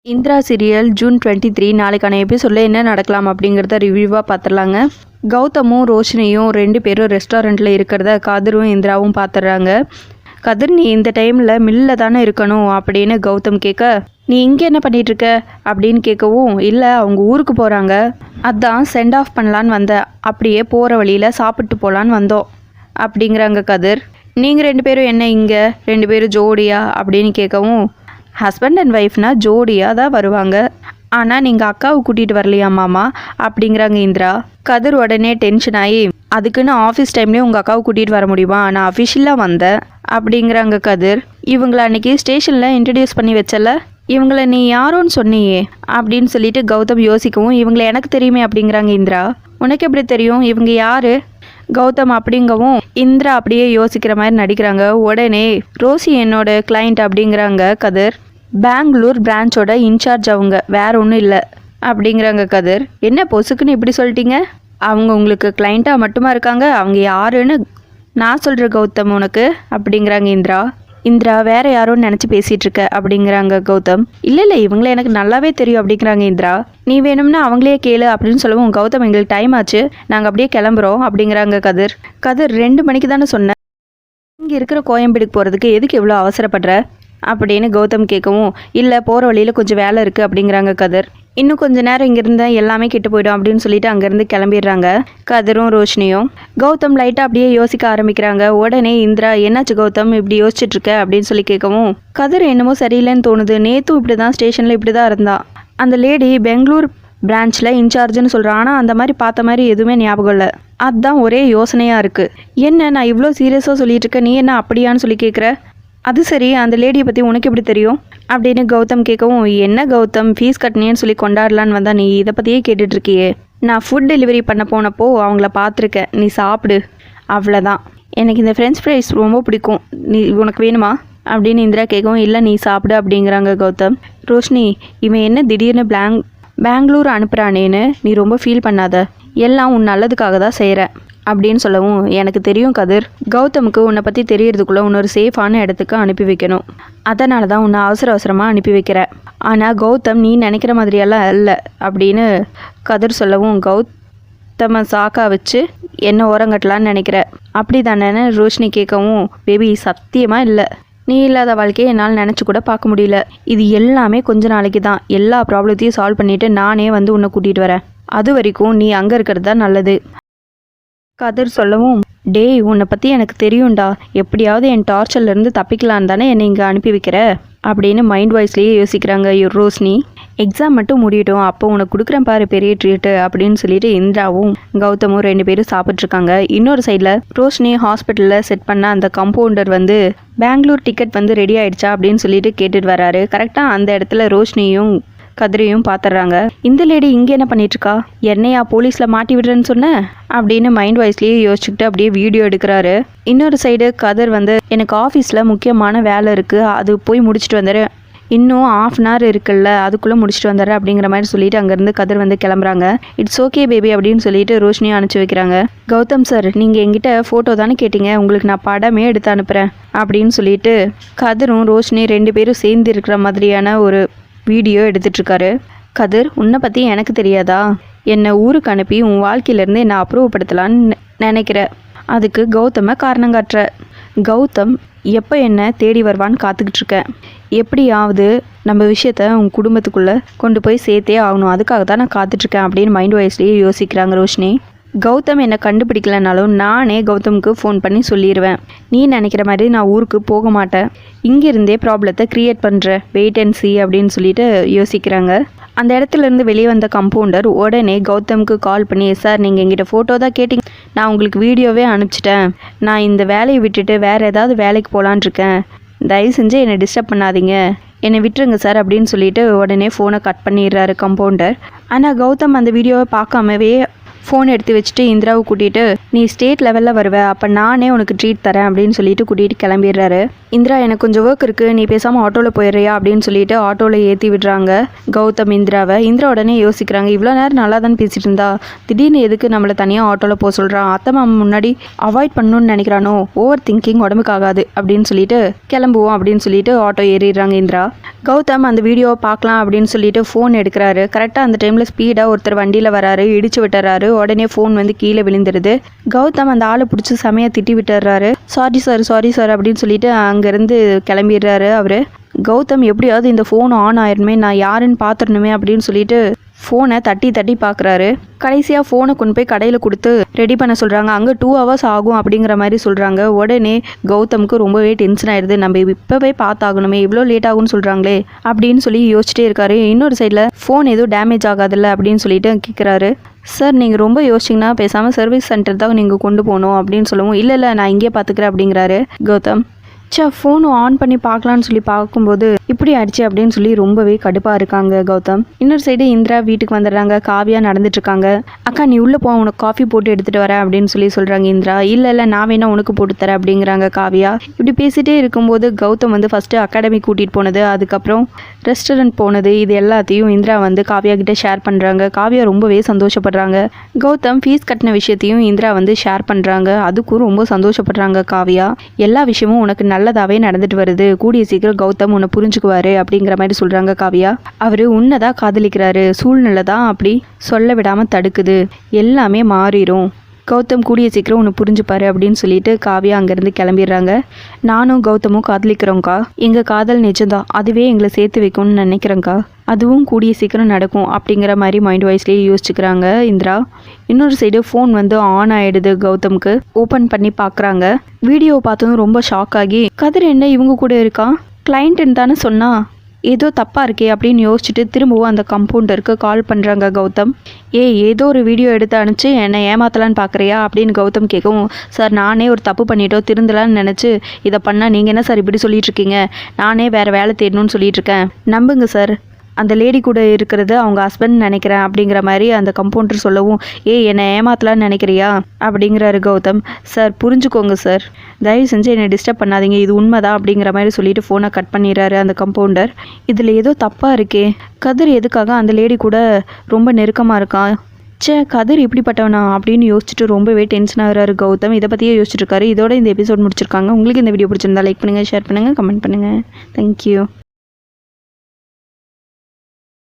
Indira serial June 23 நாளைக்கான எபிசோடில் என்ன நடக்கலாம் அப்படிங்கிறத ரிவ்யூவாக பார்த்துடலாங்க. கௌதமும் ரோஷினியும் 2 பேரும் ரெஸ்டாரண்ட்டில் இருக்கிறத கதிரும் இந்திராவும் பார்த்துடுறாங்க. கதிர், நீ இந்த டைமில் மில்லில் தானே இருக்கணும் அப்படின்னு கௌதம் கேட்க, நீ இங்கே என்ன பண்ணிகிட்ருக்க அப்படின்னு கேட்கவும், இல்லை அவங்க ஊருக்கு போகிறாங்க, அதான் சென்ட் ஆஃப் பண்ணலான்னு வந்தேன், அப்படியே போகிற வழியில் சாப்பிட்டு போகலான்னு வந்தோம் அப்படிங்கிறாங்க கதிர். நீங்கள் 2 பேரும் என்ன இங்கே 2 பேரும் ஜோடியா அப்படின்னு கேட்கவும், ஹஸ்பண்ட் அண்ட் ஒய்ஃப்னா ஜோடியாக தான் வருவாங்க, ஆனால் நீங்கள் அக்காவை கூட்டிகிட்டு வரலையா மாமா அப்படிங்கிறாங்க இந்திரா. கதிர் உடனே டென்ஷன் ஆகி, அதுக்குன்னு ஆஃபீஸ் டைம்லேயே உங்கள் அக்காவை கூட்டிகிட்டு வர முடியுமா, நான் அஃபிஷியலாக வந்தேன் அப்படிங்கிறாங்க கதிர். இவங்களை அன்றைக்கி ஸ்டேஷனில் இன்ட்ரடியூஸ் பண்ணி வச்சல, இவங்களை நீ யாரோன்னு சொன்னியே அப்படின்னு சொல்லிட்டு கௌதம் யோசிக்கவும், இவங்களை எனக்கு தெரியுமே அப்படிங்கிறாங்க இந்திரா. உனக்கு எப்படி தெரியும், இவங்க யார் கௌதம் அப்படிங்கவும் இந்திரா அப்படியே யோசிக்கிற மாதிரி நடிக்கிறாங்க. உடனே ரோசி என்னோட கிளைண்ட் அப்படிங்கிறாங்க கதிர். பெங்களூர் பிரான்ச்சோட இன்சார்ஜ் அவங்க, வேற ஒன்றும் இல்லை அப்படிங்கிறாங்க கதிர். என்ன பொசுக்குன்னு இப்படி சொல்லிட்டீங்க, அவங்க உங்களுக்கு கிளைண்ட்டாக மட்டுமா இருக்காங்க, அவங்க யாருன்னு நான் சொல்கிற கௌதம் உனக்கு அப்படிங்கிறாங்க இந்திரா. இந்திரா, வேற யாரோன்னு நினச்சி பேசிகிட்டு இருக்க அப்படிங்கிறாங்க கௌதம். இல்லை இவங்கள எனக்கு நல்லாவே தெரியும் அப்படிங்கிறாங்க இந்திரா. நீ வேணும்னா அவங்களே கேளு அப்படின்னு சொல்லவும், கௌதம் எங்களுக்கு டைம் ஆச்சு, நாங்கள் அப்படியே கிளம்புறோம் அப்படிங்கிறாங்க கதிர். கதிர், 2 மணிக்கு தானே சொன்னேன், இங்கே இருக்கிற கோயம்பேடுக்கு போகிறதுக்கு எதுக்கு எவ்வளோ அவசரப்படுற அப்படின்னு கௌதம் கேட்கவும், இல்லை போகிற வழியில் கொஞ்சம் வேலை இருக்குது அப்படிங்கிறாங்க கதிர். இன்னும் கொஞ்சம் நேரம் இங்கே இருந்தால் எல்லாமே கெட்டு போய்டும் அப்படின்னு சொல்லிட்டு அங்கேருந்து கிளம்பிடுறாங்க கதிரும் ரோஷினியும். கௌதம் லைட்டாக அப்படியே யோசிக்க ஆரம்பிக்கிறாங்க. உடனே இந்திரா, என்னாச்சு கௌதம் இப்படி யோசிச்சுட்ருக்க அப்படின்னு சொல்லி கேட்கவும், கதிர் என்னமோ சரியில்லைன்னு தோணுது, நேற்றும் இப்படி தான் ஸ்டேஷனில் இப்படி தான் இருந்தா, அந்த லேடி பெங்களூர் பிரான்ச்சில் இன்சார்ஜுன்னு சொல்கிறான், ஆனால் அந்த மாதிரி பார்த்த மாதிரி எதுவுமே ஞாபகம் இல்லை, அதுதான் ஒரே யோசனையாக இருக்குது. என்ன நான் இவ்வளோ சீரியஸாக சொல்லிட்டு இருக்க, நீ என்ன அப்படியான்னு சொல்லி கேட்குற, அது சரி அந்த லேடியை பற்றி உனக்கு எப்படி தெரியும் அப்படின்னு கௌதம் கேட்கவும், என்ன கௌதம் ஃபீஸ் கட்டினேன்னு சொல்லி கொண்டாடலான்னு வந்தா நீ இதை பற்றியே கேட்டுட்ருக்கியே, நான் ஃபுட் டெலிவரி பண்ண போனப்போ அவங்கள பார்த்துருக்கேன், நீ சாப்பிடு அவ்வளோதான், எனக்கு இந்த ஃப்ரெஞ்ச் ஃப்ரைஸ் ரொம்ப பிடிக்கும், நீ உனக்கு வேணுமா அப்படின்னு இந்திரா கேட்கவும், இல்லை நீ சாப்பிடு அப்படிங்கிறாங்க கௌதம். ரோஷினி, இவன் என்ன திடீர்னு பெங்களூர் அனுப்புகிறானேன்னு நீ ரொம்ப ஃபீல் பண்ணாத, எல்லாம் உன் நல்லதுக்காக தான் செய்கிறேன் அப்படின்னு சொல்லவும், எனக்கு தெரியும் கதிர், கௌதமுக்கு உன்னை பற்றி தெரியறதுக்குள்ளே இன்னொரு சேஃபான இடத்துக்கு அனுப்பி வைக்கணும், அதனால தான் உன்னை அவசரமாக அனுப்பி வைக்கிறேன், ஆனால் கௌதம் நீ நினைக்கிற மாதிரியெல்லாம் இல்லை அப்படின்னு கதிர் சொல்லவும், கௌதமை சாக்கா வச்சு என்ன ஓரங்கட்டலான்னு நினைக்கிற அப்படி தானேன்னு ரோஷினி கேட்கவும், பேபி சத்தியமாக இல்லை, நீ இல்லாத வாழ்க்கையை என்னால் நினச்சி கூட பார்க்க முடியல, இது எல்லாமே கொஞ்ச நாளைக்கு தான், எல்லா ப்ராப்ளத்தையும் சால்வ் பண்ணிவிட்டு நானே வந்து உன்னை கூட்டிகிட்டு வரேன், அது வரைக்கும் நீ அங்கே இருக்கிறது தான் நல்லது கதிர் சொல்லவும், டேய் உன்னை பற்றி எனக்கு தெரியும்டா, எப்படியாவது என் டார்ச்சர்லேருந்து தப்பிக்கலான்னு தானே என்னை இங்கே அனுப்பி வைக்கிற அப்படின்னு மைண்ட் வாய்ஸ்லேயே யோசிக்கிறாங்க ரோஷினி. எக்ஸாம் மட்டும் முடியட்டும், அப்போ உனக்கு கொடுக்குறேன் பாரு பெரிய ட்ரீட்டு அப்படின்னு சொல்லிட்டு இந்திராவும் கௌதமும் 2 பேரும் சாப்பிட்ருக்காங்க. இன்னொரு சைடில் ரோஷினி ஹாஸ்பிட்டலில் செட் பண்ண அந்த கம்பவுண்டர் வந்து பெங்களூர் டிக்கெட் வந்து ரெடி ஆகிடுச்சா அப்படின்னு சொல்லிட்டு கேட்டுட்டு வராரு. கரெக்டாக அந்த இடத்துல ரோஷினியும் கதிரையும் பார்த்துட்றாங்க. இந்த லேடி இங்கே என்ன பண்ணிட்டுருக்கா, என்னையா போலீஸில் மாட்டி விடுறேன்னு சொன்னேன் அப்படின்னு மைண்ட் வாய்ஸ்லேயே யோசிச்சுக்கிட்டு அப்படியே வீடியோ எடுக்கிறாரு. இன்னொரு சைடு கதிர் வந்து, எனக்கு ஆஃபீஸில் முக்கியமான வேலை இருக்குது, அது போய் முடிச்சுட்டு வந்துடு, இன்னும் 1/2 hour இருக்குல்ல அதுக்குள்ளே முடிச்சுட்டு வந்துடுற அப்படிங்கிற மாதிரி சொல்லிட்டு அங்கேருந்து கதிர் வந்து கிளம்புறாங்க. இட்ஸ் ஓகே பேபி அப்படின்னு சொல்லிட்டு ரோஷினியும் அனுப்பிச்சி வைக்கிறாங்க. கௌதம் சார், நீங்கள் எங்கிட்ட ஃபோட்டோ தானே கேட்டீங்க, உங்களுக்கு நான் படமே எடுத்து அனுப்புகிறேன் அப்படின்னு சொல்லிட்டு கதிரும் ரோஷினி 2 பேரும் சேர்ந்து இருக்கிற மாதிரியான ஒரு வீடியோ எடுத்துட்ருக்காரு. கதிர், உன்னை பற்றி எனக்கு தெரியாதா, என்னை ஊருக்கு அனுப்பி உன் வாழ்க்கையிலேருந்து என்னை அப்ரூவ் நினைக்கிற, அதுக்கு கௌதமை காரணம் காட்டுற, கௌதம் எப்போ என்னை தேடி வருவான்னு காத்துக்கிட்டு இருக்கேன், எப்படியாவது நம்ம விஷயத்த உன் குடும்பத்துக்குள்ளே கொண்டு போய் சேர்த்தே ஆகணும், அதுக்காக தான் நான் காத்துட்ருக்கேன் அப்படின்னு மைண்ட் வாய்ஸ்லேயே யோசிக்கிறாங்க ரோஷினி. கௌதம் என்னை கண்டுபிடிக்கலனாலும் நானே கௌதமுக்கு ஃபோன் பண்ணி சொல்லிடுவேன், நீ நினைக்கிற மாதிரி நான் ஊருக்கு போக மாட்டேன், இங்கேருந்தே ப்ராப்ளத்தை க்ரியேட் பண்ணுறேன், வெயிட் அண்ட் சி அப்படின்னு சொல்லிட்டு யோசிக்கிறாங்க. அந்த இடத்துலேருந்து வெளியே வந்த கம்பவுண்டர் உடனே கௌதமுக்கு கால் பண்ணி, சார் நீங்கள் எங்கிட்ட ஃபோட்டோ தான் கேட்டிங்க, நான் உங்களுக்கு வீடியோவே அனுப்பிச்சிட்டேன், நான் இந்த வேலையை விட்டுட்டு வேறு ஏதாவது வேலைக்கு போகலான் இருக்கேன், தயவு செஞ்சு என்னை டிஸ்டர்ப் பண்ணாதீங்க, என்னை விட்டுருங்க சார் அப்படின்னு சொல்லிட்டு உடனே ஃபோனை கட் பண்ணிடுறாரு கம்பவுண்டர். ஆனால் கௌதம் அந்த வீடியோவை பார்க்காமவே ஃபோன் எடுத்து வச்சுட்டு இந்திராவை கூட்டிகிட்டு நீ ஸ்டேட் லெவலில் வருவ, அப்போ நானே உனக்கு ட்ரீட் தரேன் அப்படின்னு சொல்லிட்டு கூட்டிகிட்டு கிளம்பிடுறாரு. இந்திரா எனக்கு கொஞ்சம் ஒர்க் இருக்குது, நீ பேசாமல் ஆட்டோவில் போயிடுறியா அப்படின்னு சொல்லிட்டு ஆட்டோவில் ஏற்றி விடுறாங்க கௌதம் இந்திராவை. இந்திரா உடனே யோசிக்கிறாங்க, இவ்வளோ நேரம் நல்லா தான் பேசிகிட்டு இருந்தா திடீர்னு எதுக்கு நம்மளை தனியாக ஆட்டோவில் போக சொல்கிறான், அத்தை மாமா முன்னாடி அவாய்ட் பண்ணணும்னு நினைக்கிறானோ, ஓவர் திங்கிங் உடம்புக்கு ஆகாது அப்படின்னு சொல்லிட்டு கிளம்புவோம் அப்படின்னு சொல்லிட்டு ஆட்டோ ஏறிடுறாங்க இந்திரா. கௌதம் அந்த வீடியோவை பார்க்கலாம் அப்படின்னு சொல்லிட்டு ஃபோன் எடுக்கிறாரு. கரெக்டாக அந்த டைமில் ஸ்பீடாக ஒருத்தர் வண்டியில் வராரு, இடிச்சு விட்டுறாரு. உடனே ஃபோன் வந்து கீழே விழுந்துருது. கௌதம் அந்த ஆளை பிடிச்சி செமையாக திட்டி விட்டுறாரு. சாரி சார் அப்படின்னு சொல்லிட்டு அங்கேருந்து கிளம்பிடுறாரு அவர். கௌதம் எப்படியாவது இந்த ஃபோன் ஆன் ஆயிருமே, நான் யாருன்னு பார்த்துடணுமே அப்படின்னு சொல்லிட்டு ஃபோனை தட்டி தட்டி பார்க்குறாரு. கடைசியாக ஃபோனை கொண்டு போய் கடையில் கொடுத்து ரெடி பண்ண சொல்கிறாங்க. அங்கே 2 hours ஆகும் அப்படிங்கிற மாதிரி சொல்கிறாங்க. உடனே கௌதமுக்கு ரொம்பவே டென்ஷன் ஆயிடுது. நம்ம இப்போவே பார்த்தாகணுமே, இவ்வளோ லேட் ஆகும்னு சொல்கிறாங்களே அப்படின்னு சொல்லி யோசிச்சிட்டே இருக்காரு. இன்னொரு சைடில் ஃபோன் எதுவும் டேமேஜ் ஆகாதில்ல அப்படின்னு சொல்லிட்டு கேட்குறாரு. சார் நீங்கள் ரொம்ப யோசிச்சிங்கன்னா பேசாமல் சர்வீஸ் சென்டர் தான் நீங்கள் கொண்டு போகணும் அப்படின்னு சொல்லவும், இல்லை நான் இங்கே பார்த்துக்கிறேன் அப்படிங்கிறாரு கௌதம். ஃபோன் ஆன் பண்ணி பார்க்கலான்னு சொல்லி பார்க்கும்போது இப்படி ஆயிடுச்சு அப்படின்னு சொல்லி ரொம்பவே கடுப்பாக இருக்காங்க கௌதம். இன்னொரு சைடு இந்திரா வீட்டுக்கு வந்துடுறாங்க. காவியா நடந்துட்டு இருக்காங்க. அக்கா நீ உள்ளே போ, உனக்கு காஃபி போட்டு எடுத்துகிட்டு வரேன் அப்படின்னு சொல்லி சொல்கிறாங்க இந்திரா. இல்லை நான் வேணா உனக்கு போட்டு தரேன் அப்படிங்கிறாங்க காவியா. இப்படி பேசிகிட்டே இருக்கும்போது கௌதம் வந்து ஃபஸ்ட்டு அகாடமி கூட்டிகிட்டு போனது, அதுக்கப்புறம் ரெஸ்டாரண்ட் போனது, இது எல்லாத்தையும் இந்திரா வந்து காவியா கிட்டே ஷேர் பண்ணுறாங்க. காவியா ரொம்பவே சந்தோஷப்படுறாங்க. கௌதம் ஃபீஸ் கட்டின விஷயத்தையும் இந்திரா வந்து ஷேர் பண்ணுறாங்க. அதுக்கும் ரொம்ப சந்தோஷப்படுறாங்க காவியா. எல்லா விஷயமும் உனக்கு நல்லதாகவே நடந்துட்டு வருது, கூடிய சீக்கிரம் கௌதம் உன்னை புரிஞ்சுக்குவாரு அப்படிங்கிற மாதிரி சொல்கிறாங்க காவியா. அவர் உன்னைதான் காதலிக்கிறாரு, சூழ்நிலை தான் அப்படி சொல்ல விடாமல் தடுக்குது, எல்லாமே மாறிடும், கௌதம் கூடிய சீக்கிரம் ஒன்று புரிஞ்சுப்பாரு அப்படின்னு சொல்லிட்டு காவியா அங்கேருந்து கிளம்பிடுறாங்க. நானும் கௌதமும் காதலிக்கிறோங்க்கா, எங்கள் காதல் நிஜம்தான், அதுவே எங்களை சேர்த்து வைக்கும்னு நினைக்கிறேங்க்கா, அதுவும் கூடிய சீக்கிரம் நடக்கும் அப்படிங்கிற மாதிரி மைண்ட் வாய்ஸ்லேயே யோசிச்சுக்கிறாங்க இந்திரா. இன்னொரு சைடு ஃபோன் வந்து ஆன் ஆகிடுது கௌதமுக்கு. ஓப்பன் பண்ணி பார்க்குறாங்க. வீடியோ பார்த்ததும் ரொம்ப ஷாக் ஆகி, கதிர் என்ன இவங்க கூட இருக்கா, கிளைண்ட்டுன்னு தானே சொன்னா, ஏதோ தப்பாக இருக்கே அப்படின்னு யோசிச்சுட்டு திரும்பவும் அந்த கம்பவுண்டருக்கு கால் பண்ணுறாங்க கௌதம். ஏதோ ஒரு வீடியோ எடுத்து அனுப்பிச்சு என்னை ஏமாத்தலான்னு பார்க்குறியா அப்படின்னு கௌதம் கேட்கவும், சார் நானே ஒரு தப்பு பண்ணிட்டோம், திருந்தலான்னு நினச்சி இதை பண்ணால் நீங்கள் என்ன சார் இப்படி சொல்லிட்டு இருக்கீங்க, நானே வேறு வேலை தேடணும்னு சொல்லிட்டு இருக்கேன், நம்புங்க சார், அந்த லேடி கூட இருக்கிறது அவங்க ஹஸ்பண்ட் நினைக்கிறேன் அப்படிங்கிற மாதிரி அந்த கம்பவுண்டர் சொல்லவும், என்னை ஏமாத்தலான்னு நினைக்கிறியா அப்படிங்கிறாரு கௌதம். சார் புரிஞ்சுக்கோங்க சார், தயவு செஞ்சு என்னை டிஸ்டர்ப் பண்ணாதீங்க, இது உண்மைதான் அப்படிங்கிற மாதிரி சொல்லிட்டு ஃபோனை கட் பண்ணிடுறாரு அந்த கம்பவுண்டர். இதில் ஏதோ தப்பாக இருக்கே, கதிர் எதுக்காக அந்த லேடி கூட ரொம்ப நெருக்கமாக இருக்கான், கதிர் இப்படிப்பட்டவனா அப்படின்னு யோசிச்சுட்டு ரொம்பவே டென்ஷன் ஆகிறாரு கௌதம். இதை பற்றியே யோசிச்சுட்டு இருக்காரு. இதோட இந்த எபிசோட் முடிச்சிருக்காங்க. உங்களுக்கு இந்த வீடியோ பிடிச்சிருந்தா லைக் பண்ணுங்கள், ஷேர் பண்ணுங்கள், கமெண்ட் பண்ணுங்கள். தேங்க்யூ.